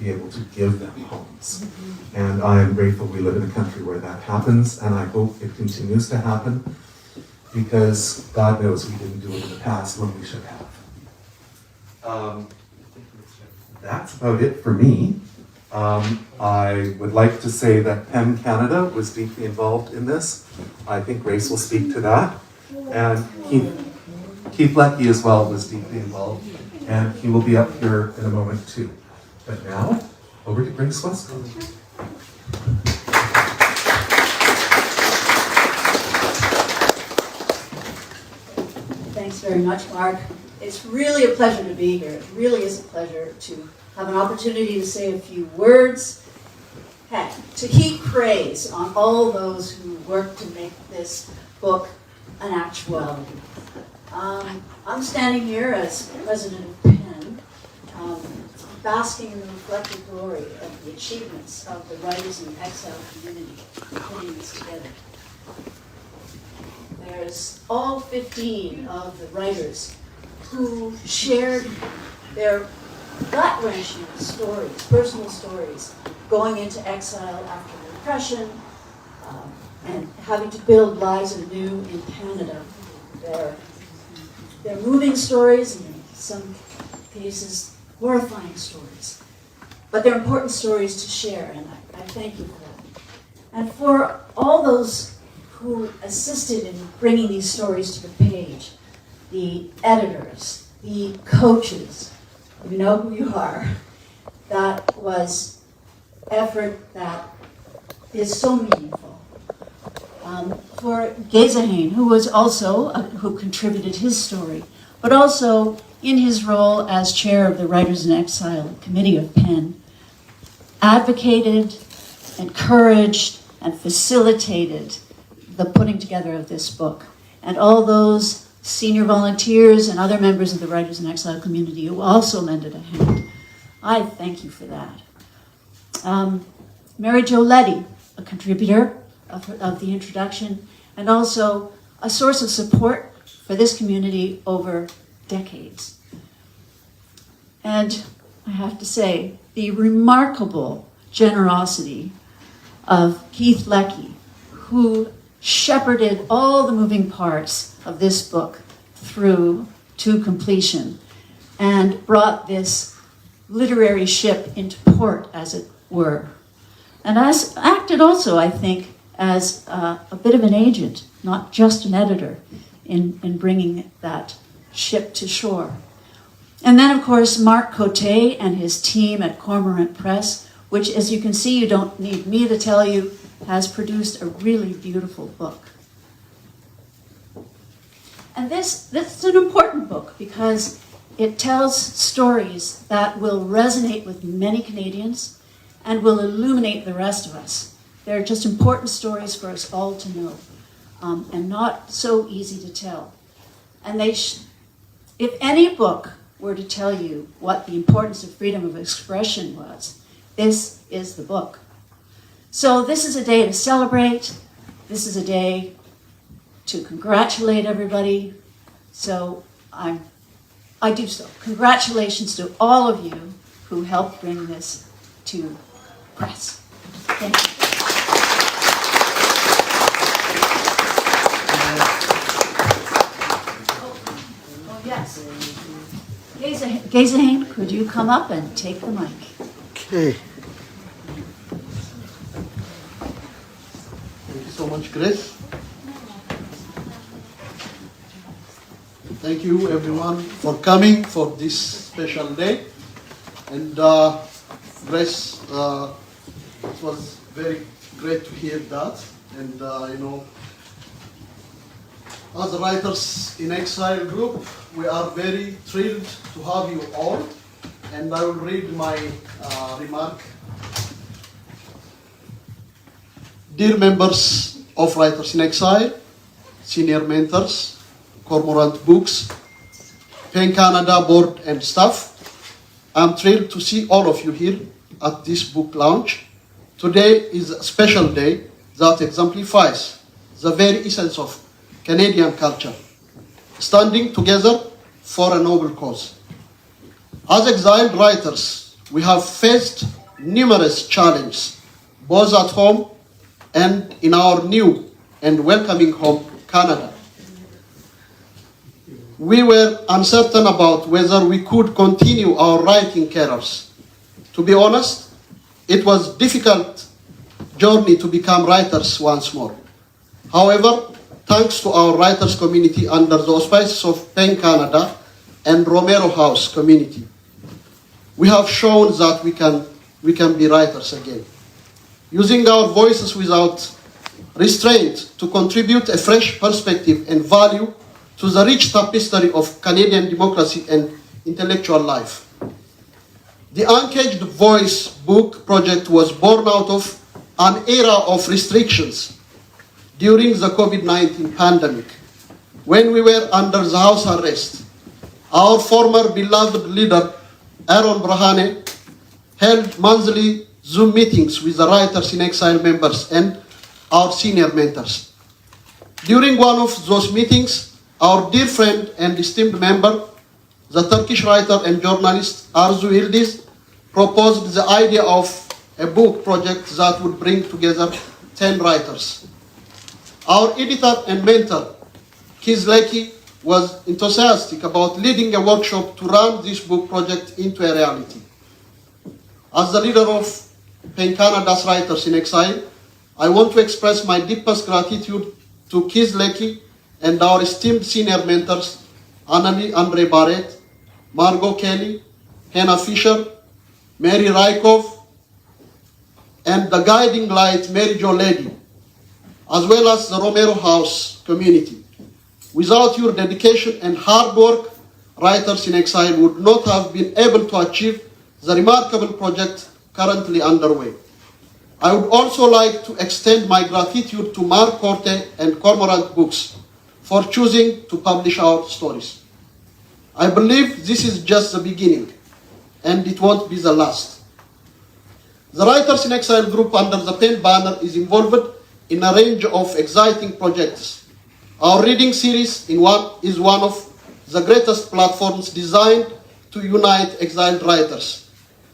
be able to give them homes. And I am grateful we live in a country where that happens, and I hope it continues to happen, because God knows we didn't do it in the past when we should have. That's about it for me. I would like to say that PEN Canada was deeply involved in this. I think Grace will speak to that. And Keith Leckie as well was deeply involved, and he will be up here in a moment too. But now, over to Grace Westcott. Thanks very much, Mark. It's really a pleasure to be here. It really is a pleasure to have an opportunity to say a few words, heck, to heap praise on all those who worked to make this book an actuality. I'm standing here as president of PEN, basking in the reflected glory of the achievements of the writers-in-exile community putting this together. There's all 15 of the writers who shared their gut-wrenching stories, personal stories, going into exile after repression, and having to build lives anew in Canada. They're moving stories, and in some cases, horrifying stories. But they're important stories to share, and I thank you for that. And for all those who assisted in bringing these stories to the page, the editors, the coaches, you know who you are, that was effort that is so meaningful. For Gezahane, who was also, who contributed his story, but also in his role as chair of the Writers-in-Exile Committee of PEN, advocated, encouraged, and facilitated the putting together of this book. And all those senior volunteers and other members of the Writers-in-Exile community who also lended a hand. I thank you for that. Mary Jo Letty, a contributor of the introduction, and also a source of support for this community over decades. And I have to say, the remarkable generosity of Keith Leckie, who shepherded all the moving parts of this book through to completion and brought this literary ship into port, as it were. And acted also, I think, as a bit of an agent, not just an editor, in bringing that ship to shore. And then, of course, Mark Cote and his team at Cormorant Press, which, as you can see, you don't need me to tell you, has produced a really beautiful book. And this is an important book because it tells stories that will resonate with many Canadians and will illuminate the rest of us. They're just important stories for us all to know, and not so easy to tell. And if any book were to tell you what the importance of freedom of expression was, this is the book. So this is a day to celebrate. This is a day to congratulate everybody. So I do so. Congratulations to all of you who helped bring this to press. Thank you. Oh yes. Gezahane, could you come up and take the mic? Okay. Thank you so much, Grace. Thank you, everyone, for coming for this special day. And Grace, it was very great to hear that. And as a Writers in Exile group, we are very thrilled to have you all. And I will read my remark. Dear members of Writers in Exile, senior mentors, Cormorant Books, PEN Canada board and staff, I'm thrilled to see all of you here at this book launch. Today is a special day that exemplifies the very essence of Canadian culture, standing together for a noble cause. As exiled writers, we have faced numerous challenges, both at home and in our new and welcoming home, Canada. We were uncertain about whether we could continue our writing careers. To be honest, it was a difficult journey to become writers once more. However, thanks to our writers community under the auspices of PEN Canada and Romero House community, we have shown that we can be writers again. Using our voices without restraint to contribute a fresh perspective and value to the rich tapestry of Canadian democracy and intellectual life. The Uncaged Voice book project was born out of an era of restrictions during the COVID-19 pandemic, when we were under the house arrest. Our former beloved leader, Aaron Brahane, held monthly Zoom meetings with the writers-in-exile members and our senior mentors. During one of those meetings, our dear friend and esteemed member, the Turkish writer and journalist Arzu Yildiz, proposed the idea of a book project that would bring together 10 writers. Our editor and mentor, Keith Lecky, was enthusiastic about leading a workshop to run this book project into a reality. As the leader of PEN Canada's Writers in Exile, I want to express my deepest gratitude to Keith Lecky and our esteemed senior mentors, Annalie Andre Barrett, Margot Kelly, Hannah Fisher, Mary Rykov, and the guiding light, Mary Jo Lady, as well as the Romero House community. Without your dedication and hard work, Writers in Exile would not have been able to achieve the remarkable project currently underway. I would also like to extend my gratitude to Mark Corte and Cormorant Books for choosing to publish our stories. I believe this is just the beginning, and it won't be the last. The Writers in Exile group under the PEN banner is involved in a range of exciting projects. Our reading series is one of the greatest platforms designed to unite exiled writers,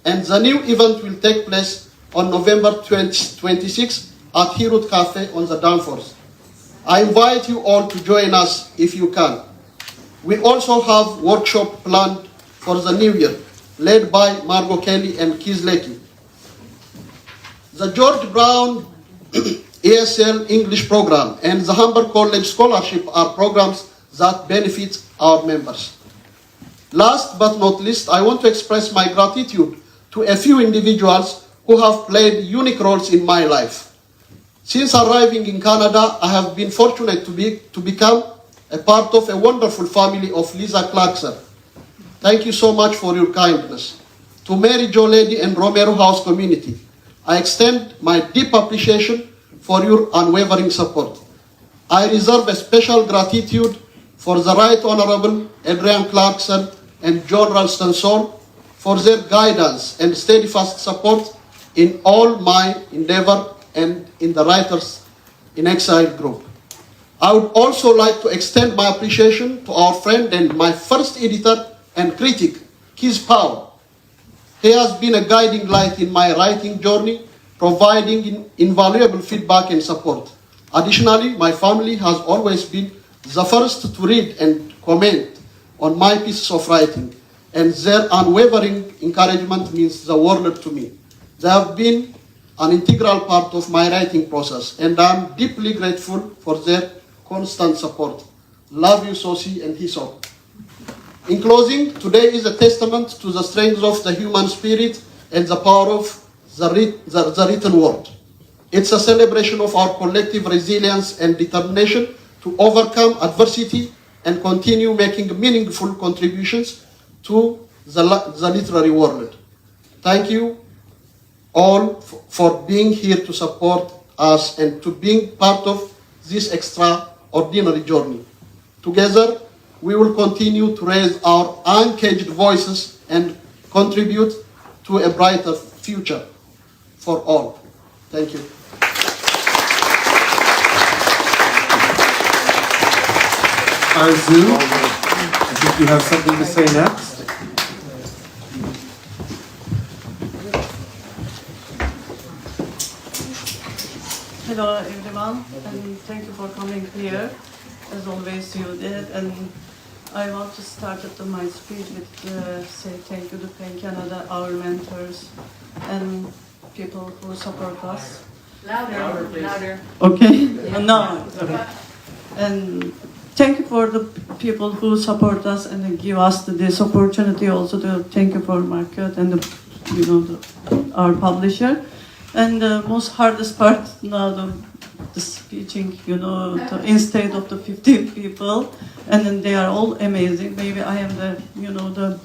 and the new event will take place on November 26 at Hirut Cafe on the Danforth. I invite you all to join us if you can. We also have workshop planned for the new year, led by Margot Kelly and Keith Lecky. The George Brown ESL English program and the Humber College Scholarship are programs that benefit our members. Last but not least, I want to express my gratitude to a few individuals who have played unique roles in my life. Since arriving in Canada, I have been fortunate to become a part of a wonderful family of Lisa Clarkson. Thank you so much for your kindness. To Mary Jo Lady and Romero House community, I extend my deep appreciation for your unwavering support. I reserve a special gratitude for the Right Honorable Adrian Clarkson and John Ralston Saul for their guidance and steadfast support in all my endeavor and in the Writers in Exile group. I would also like to extend my appreciation to our friend and my first editor and critic, Keith Powell. He has been a guiding light in my writing journey, providing invaluable feedback and support. Additionally, my family has always been the first to read and comment on my pieces of writing, and their unwavering encouragement means the world to me. They have been an integral part of my writing process, and I am deeply grateful for their constant support. Love you, Sosi and Hisop. In closing, today is a testament to the strength of the human spirit and the power of the written word. It's a celebration of our collective resilience and determination to overcome adversity and continue making meaningful contributions to the literary world. Thank you all for being here to support us and to being part of this extraordinary journey. Together, we will continue to raise our uncaged voices and contribute to a brighter future for all. Thank you. Arzu, I think you have something to say next. Hello everyone, and thank you for coming here. As always you did, and I want to start my speech with say thank you to PEN Canada, our mentors, and people who support us. Louder, louder. Okay? No. Okay. And thank you for the people who support us and give us this opportunity. Also, to thank you for Market and our publisher. And the most hardest part now, the speaking, instead of the 50 people, and then they are all amazing. Maybe I am the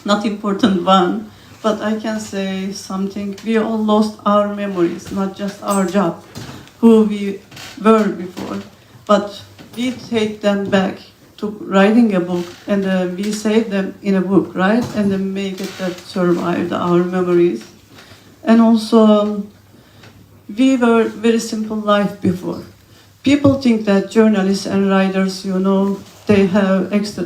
not important one, but I can say something. We all lost our memories, not just our job, who we were before, but we take them back to writing a book, and we save them in a book, right? And then make it that survive our memories. And also, we were very simple life before. People think that journalists and writers, they have extra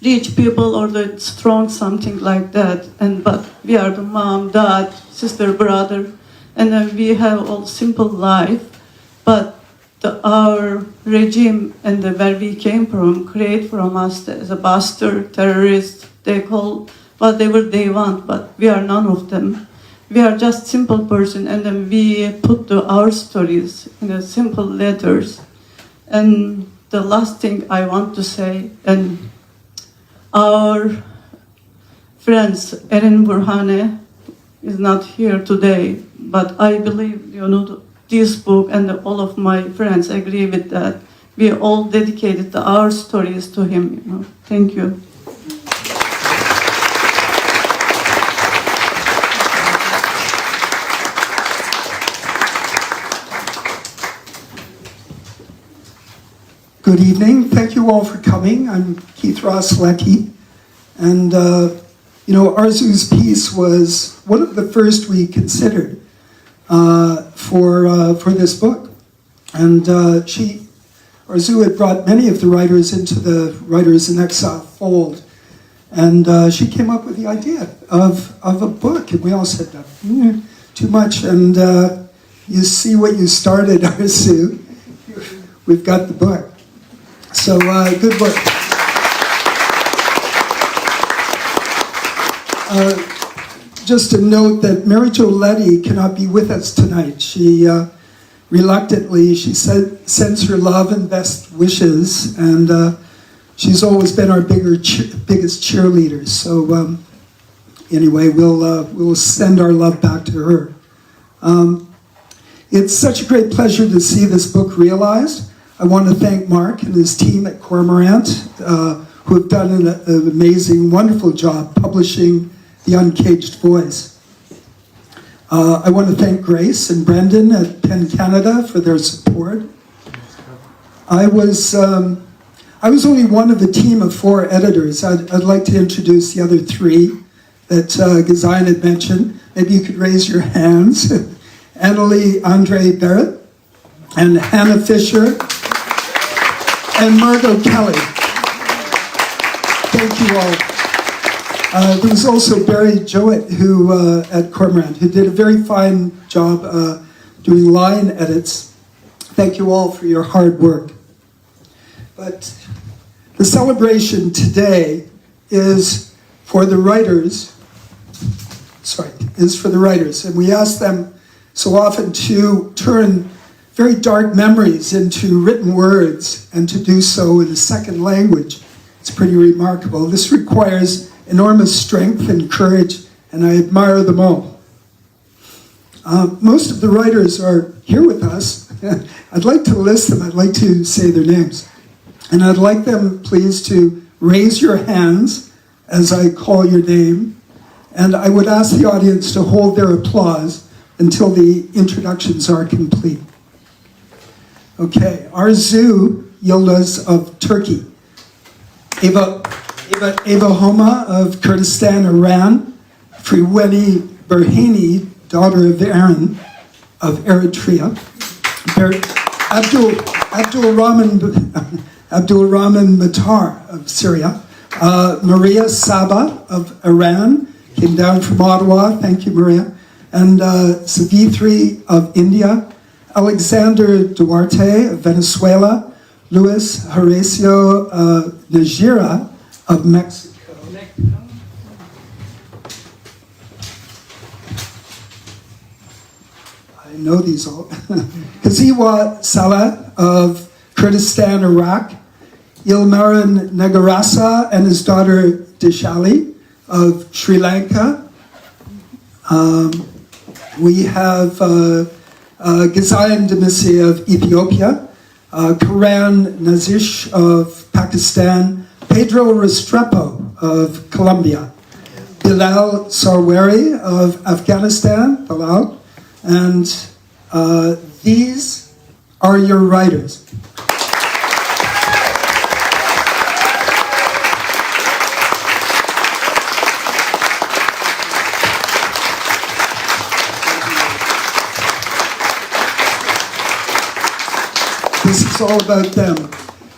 rich people or the strong something like that. But we are the mom, dad, sister, brother, and then we have all simple life. But our regime and where we came from create from us as a bastard, terrorist. They call whatever they want, but we are none of them. We are just simple person, and then we put our stories in a simple letters. And the last thing I want to say, and our friends Erin Burhane is not here today, but I believe this book and all of my friends agree with that. We all dedicated our stories to him. Thank you. Good evening. Thank you all for coming. I'm Keith Ross-Leckie. And, Arzu's piece was one of the first we considered for this book. And Arzu had brought many of the writers into the writers-in-exile fold. And she came up with the idea of a book. And we all said, too much. And you see what you started, Arzu. We've got the book. So, good work. Just a note that Mary Jo Letty cannot be with us tonight. She reluctantly, she sends her love and best wishes, and she's always been our biggest cheerleader. So, anyway, we'll send our love back to her. It's such a great pleasure to see this book realized. I want to thank Mark and his team at Cormorant, who have done an amazing, wonderful job publishing The Uncaged Voice. I want to thank Grace and Brendan at PEN Canada for their support. I was only one of a team of 4 editors. I'd like to introduce the other 3 that Gazayan had mentioned. Maybe you could raise your hands. Annalie Andre Barrett and Hannah Fisher and Margot Kelly. Thank you all. There was also Barry Jowett at Cormorant, who did a very fine job doing line edits. Thank you all for your hard work. But the celebration today is for the writers, and we ask them so often to turn very dark memories into written words, and to do so in a second language. It's pretty remarkable. This requires enormous strength and courage, and I admire them all. Most of the writers are here with us. I'd like to list them. I'd like to say their names. And I'd like them, please, to raise your hands as I call your name. And I would ask the audience to hold their applause until the introductions are complete. Okay, Arzu Yildiz of Turkey, Eva Homa of Kurdistan, Iran, Friweni Berhani, daughter of Aaron of Eritrea, Abdul Rahman Matar of Syria, Maria Saba of Iran, came down from Ottawa, thank you Maria, and Savitri of India, Alexander Duarte of Venezuela, Luis Horacio Najera of Mexico. I know these all. Kaziwa Saleh of Kurdistan, Iraq, Ilmarin Nagarasa and his daughter Dishali of Sri Lanka. We have Ghazayan Demisi of Ethiopia, Karan Nazish of Pakistan, Pedro Restrepo of Colombia, Bilal Sarwari of Afghanistan, Bilal, and these are your writers. This is all about them.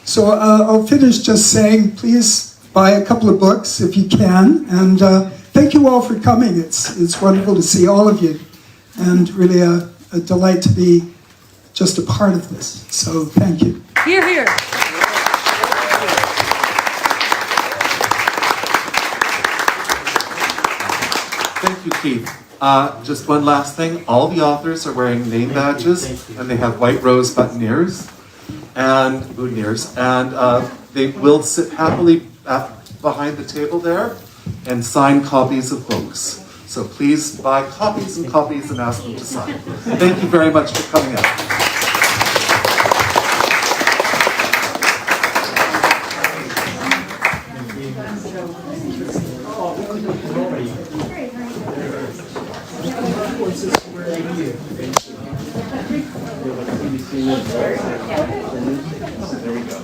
So I'll finish just saying, please buy a couple of books if you can. And thank you all for coming. It's wonderful to see all of you. And really a delight to be just a part of this. So thank you. Here, here. Thank you, Keith. Just one last thing. All the authors are wearing name badges, and they have white rose boutonnieres and boutonnieres, and they will sit happily behind the table there and sign copies of books. So please buy copies and copies and ask them to sign. Thank you very much for coming out. There we go.